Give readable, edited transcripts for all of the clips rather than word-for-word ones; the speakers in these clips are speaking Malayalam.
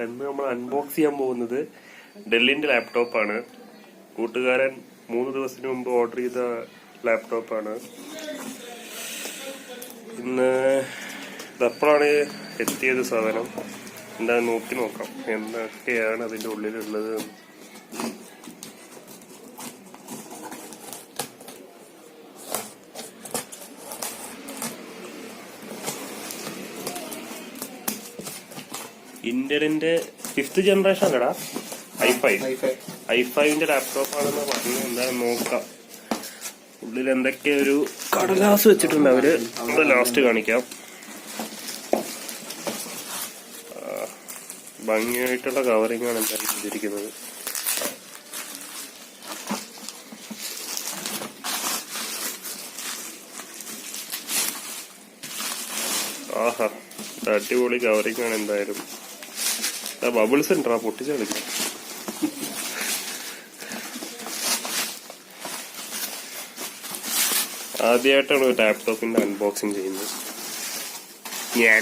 ഇന്ന് നമ്മൾ അൺബോക്സ് ചെയ്യാൻ പോകുന്നത് ഡെല്ലിന്റെ ലാപ്ടോപ്പാണ്. കൂട്ടുകാരൻ 3 ദിവസത്തിന് മുമ്പ് ഓർഡർ ചെയ്ത ലാപ്ടോപ്പാണ്. ഇന്ന് ഇതെപ്പോഴാണ് എത്തിയത് സാധനം എന്താ നോക്കി നോക്കാം എന്തൊക്കെയാണ് അതിന്റെ ഉള്ളിലുള്ളത്. ഇന്റലിന്റെ 5th ജനറേഷൻ അല്ലടാ, i5ന്റെ ലാപ്ടോപ്പാണെന്ന് പറഞ്ഞു. എന്തായാലും നോക്കാം. ഉള്ളിൽ എന്തൊക്കെ ഒരു കടലാസ് വെച്ചിട്ടുണ്ട് അവര്. ലാസ്റ്റ് കാണിക്കാം. ഭംഗിയായിട്ടുള്ള കവറിംഗ് ആണ് എന്തായാലും ചെയ്തിരിക്കുന്നത്. ആഹാ, അടിപൊളി കവറിംഗ് ആണ് എന്തായാലും. ബബിൾസ് ഉണ്ടാ പൊട്ടിച്ച് കളിക്കാം. ആദ്യമായിട്ടാണ് ഒരു ലാപ്ടോപ്പിന്റെ അൺബോക്സിങ് ചെയ്യുന്നത് ഞാൻ.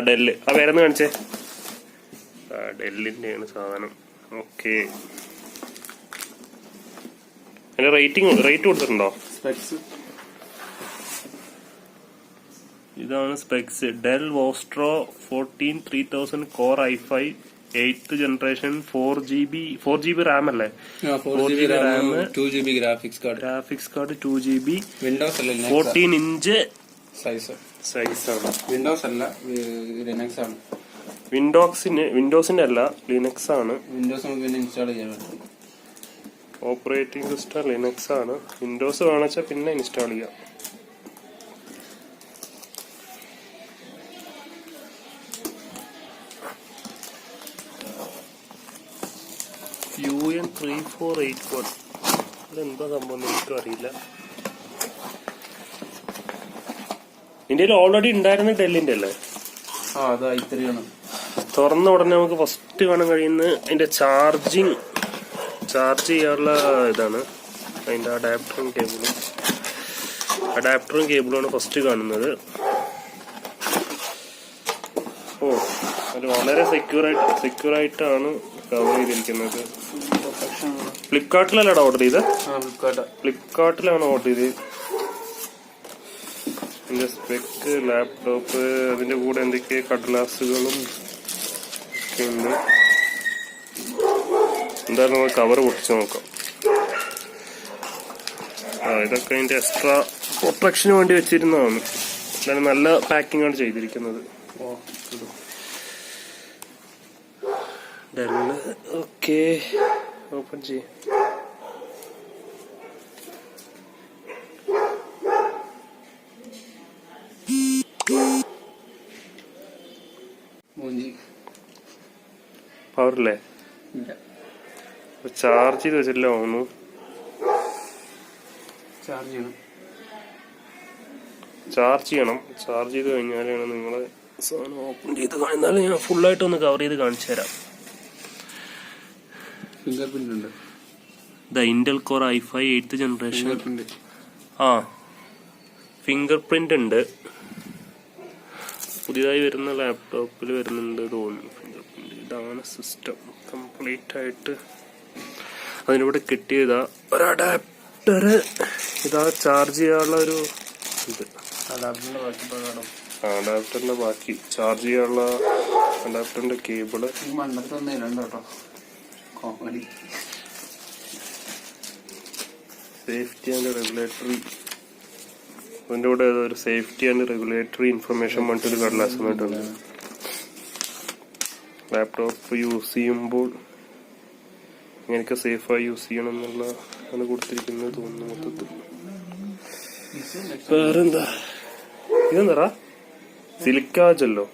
ഡെല്ല് പേരെന്ന് കാണിച്ചേ. ഡെല്ലിന്റെയാണ് സാധനം. ഓക്കെ, അതിന്റെ റേറ്റ് കൊടുത്തിട്ടുണ്ടോ? ഇതാണ് specs. Del vostro 14 3000 core i5 8th generation 4GB Ram അല്ലേ? 4GB Ram, 2GB graphics card 2GB, Windows 14 inch സൈസാണ്. വിൻഡോസ് അല്ല, ലിനക്സ് ആണ്. വിൻഡോസിന്റെ അല്ല, ലിനക്സ് ആണ്. വിൻഡോസ് നമുക്ക് പിന്നെ ഇൻസ്റ്റാൾ ചെയ്യാൻ പറ്റും. ഓപ്പറേറ്റിംഗ് സിസ്റ്റം ലിനക്സ് ആണ്. വിൻഡോസ് വേണമെച്ചാൽ പിന്നെ ഇൻസ്റ്റാൾ ചെയ്യാം. UN3481 ഇതെന്താ സംഭവം എനിക്കും അറിയില്ല. ഇന്ത്യയിൽ ഓൾറെഡി ഉണ്ടായിരുന്ന ഡെല്ലിന്റെ അല്ലേ? തുറന്ന ഉടനെ നമുക്ക് ഫസ്റ്റ് കാണാൻ കഴിയുന്ന അതിന്റെ ചാർജ് ചെയ്യാനുള്ള ഇതാണ്. അതിന്റെ അഡാപ്റ്ററും കേബിളുമാണ് ഫസ്റ്റ് കാണുന്നത്. ഓ, അത് വളരെ സെക്യൂർ ആയിട്ടാണ് കവർ ചെയ്തിരിക്കുന്നത്. ഫ്ലിപ്കാർട്ടിലല്ലാണ് ഓർഡർ ചെയ്തത്? ഫ്ലിപ്കാർട്ടിലാണ് ഓർഡർ ചെയ്തത്. ഇതിന്റെ സ്പെക്ക്, ലാപ്ടോപ്പ്, അതിന്റെ കൂടെ എന്തൊക്കെ കടലാസുകളും ഒക്കെ ഉണ്ട്. എന്തായാലും നമുക്ക് കവർ പൊട്ടിച്ച് നോക്കാം. ഇതൊക്കെ അതിന്റെ എക്സ്ട്രാ പ്രൊട്ടക്ഷന് വേണ്ടി വെച്ചിരുന്നതാണ്. എന്തായാലും നല്ല പാക്കിംഗ് ആണ് ചെയ്തിരിക്കുന്നത്. ഓക്കെ, ഓപ്പൺ ചെയ്യ. പവറില്ലേ? ചാർജ് ചെയ്ത് വെച്ചിട്ടില്ല തോന്നുന്നു. ചാർജ് ചെയ്ത് കഴിഞ്ഞാലാണ് നിങ്ങള് സാധനം ഓപ്പൺ ചെയ്ത് കാണുന്നാലും ഞാൻ ഫുള്ളായിട്ടൊന്ന് കവർ ചെയ്ത് കാണിച്ചു തരാം. ഫിംഗർപ്രിന്റ് ഉണ്ട്. Intel core i5 8th generation. Finger print ഉണ്ട്. പുതിയതായി വരുന്ന ലാപ്ടോപ്പിൽ വരുന്നുണ്ട് തോന്നുന്നു ഫിംഗർ പ്രിന്റ്. ഇതാണ് സിസ്റ്റം കംപ്ലീറ്റ് ആയിട്ട്. അതിനൂടെ കിട്ടിയതാ ഒരു അഡാപ്റ്റർ. ഇതാ ചാർജ് ചെയ്യാനുള്ള ഒരു ഇത്. അഡാപ്റ്ററിന്റെ ബാക്കി ചാർജ് ചെയ്യാനുള്ള അഡാപ്റ്ററിന്റെ കേബിള്. സേഫ്റ്റി ആൻഡ് റെഗുലേറ്ററി, അതിൻ്റെ കൂടെ ഒരു സേഫ്റ്റി ആൻഡ് റെഗുലേറ്ററി ഇൻഫർമേഷൻ പറഞ്ഞിട്ടൊരു കടലാസ് വന്നിട്ടുണ്ട്. ലാപ്ടോപ്പ് യൂസ് ചെയ്യുമ്പോൾ ഇങ്ങനെയൊക്കെ സേഫായി യൂസ് ചെയ്യണം എന്നുള്ള ആണ് കൊടുത്തിരിക്കുന്നത് തോന്നുന്നു മൊത്തത്തിൽ. വേറെന്താ ഇതെന്താ? സിലിക്കാജല്ലോ.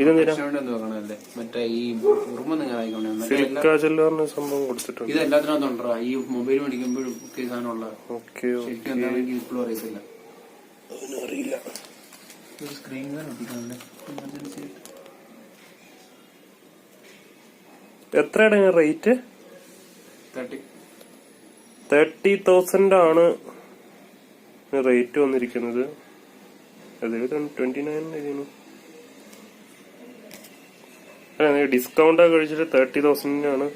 ഇതെന്തിനാ? സിലിക്കാജല്ലോ പറഞ്ഞ സംഭവം കൊടുത്തിട്ടുണ്ട്. ഇത് എല്ലാത്തിനകത്തുണ്ടോ? ഈ മൊബൈൽ മേടിക്കുമ്പോഴും അറിയില്ല. എത്രയാണ് റേറ്റ്? 30,000 ആണ് റേറ്റ് വന്നിരിക്കുന്നത്. 29 എഴുതിയാണ്. ഡിസ്കൗണ്ട് കഴിച്ചിട്ട് 30,000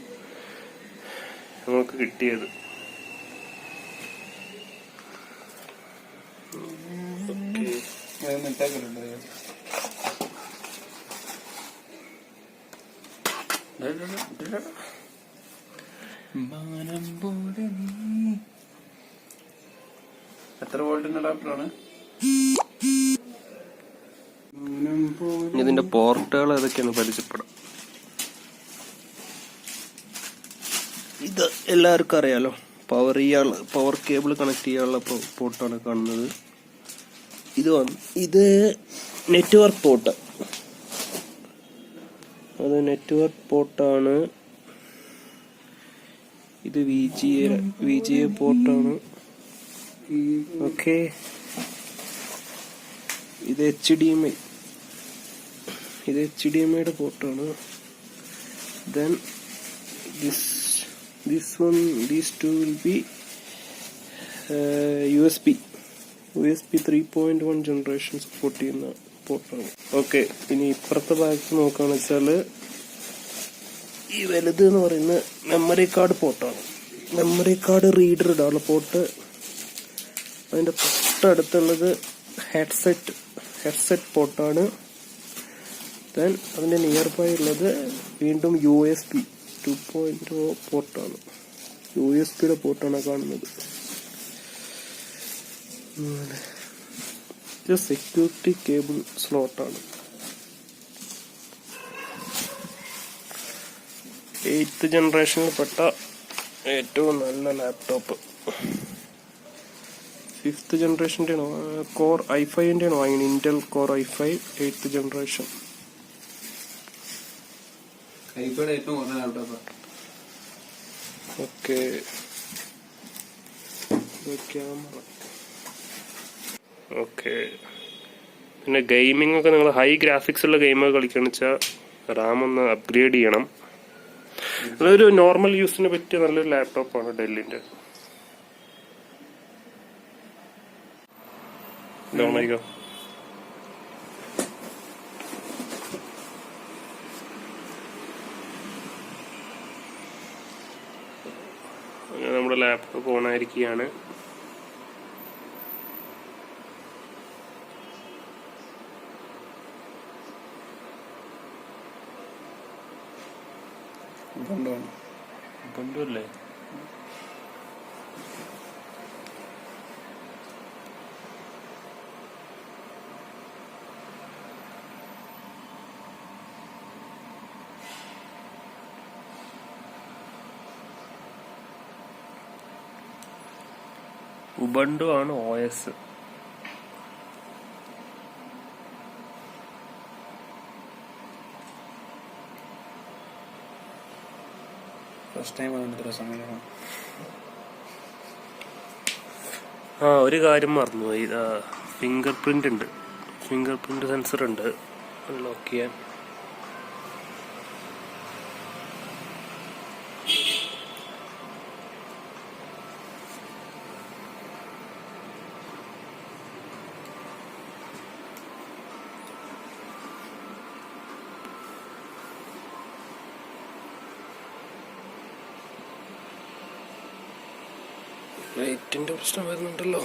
നമുക്ക് കിട്ടിയത്. എത്ര വോൾട്ടിന്റെ അഡാപ്റ്ററാണ്? ഇതിന്റെ പോർട്ടുകൾ ഏതൊക്കെയാണ് പരിചയപ്പെടാം. ഇത് എല്ലാവർക്കും അറിയാലോ, പവർ കേബിൾ കണക്ട് ചെയ്യാനുള്ള പോർട്ടാണ് കാണുന്നത്. ഇത് നെറ്റ്വർക്ക് പോർട്ട്, അത് നെറ്റ്വർക്ക് പോർട്ടാണ്. ഇത് VGA പോർട്ടാണ്. ഓക്കെ, ഇത് HDMI, ഇത് HDMIയുടെ പോർട്ടാണ്. Then these two will be USB 3.1 generation support ചെയ്യുന്ന പോർട്ടാണ്. ഓക്കെ, ഇനി ഇപ്പുറത്തെ ഭാഗത്ത് നോക്കുകയാണെന്ന് വെച്ചാൽ ഈ വലുത് എന്ന് പറയുന്നത് മെമ്മറി കാർഡ് പോർട്ടാണ്. മെമ്മറി കാർഡ് റീഡർ ഇടാനുള്ള പോർട്ട്. അതിന്റെ തൊട്ടടുത്തുള്ളത് ഹെഡ്സെറ്റ് പോർട്ടാണ്. ദെൻ അതിന്റെ നിയർ ബൈ ഉള്ളത് വീണ്ടും USB 2.0 പോർട്ടാണ്. USB പോർട്ടാണ് കാണുന്നത്. ഇത് സെക്യൂരിറ്റി കേബിൾ സ്ലോട്ടാണ്. 8th ജനറേഷനിൽ പെട്ട ഏറ്റവും നല്ല ലാപ്ടോപ്പ്. 5th ജനറേഷൻ്റെ കോർ i5 വാങ്ങിയത്. Intel core i5 8th generation. Okay, camera. Okay, പിന്നെ ഗെയിമിംഗ് ഒക്കെ നിങ്ങൾ ഹൈ ഗ്രാഫിക്സ് ഉള്ള ഗെയിമൊക്കെ കളിക്കുകയാണെന്ന് വെച്ചാൽ റാം ഒന്ന് അപ്ഗ്രേഡ് ചെയ്യണം. അതൊരു നോർമൽ യൂസിന് പറ്റിയ നല്ലൊരു ലാപ്ടോപ്പാണ് ഡെല്ലിന്റെ. അങ്ങനെ നമ്മുടെ ലാപ്ടോപ്പ് ഓൺ ആയിരിക്കുകയാണ്. അല്ലേ? ഉബണ്ടു ആണ് OS. ഒരു കാര്യം മറന്നുപോയി. ഫിംഗർ പ്രിന്റ് സെൻസർ ഉണ്ട് അൺലോക്ക് ചെയ്യാൻ. ലൈറ്റിന്റെ പ്രശ്നം വരുന്നുണ്ടല്ലോ.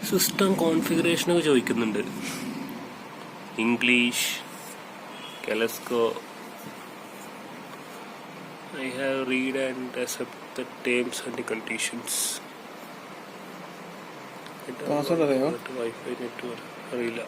സിസ്റ്റം കോൺഫിഗറേഷനൊക്കെ ചോദിക്കുന്നുണ്ട്. ഇംഗ്ലീഷ്, കെലസ്കോ. I have read and accept the terms and conditions. Password അറിയോ? വൈഫൈ നെറ്റ്വർക്ക് അറിയില്ല.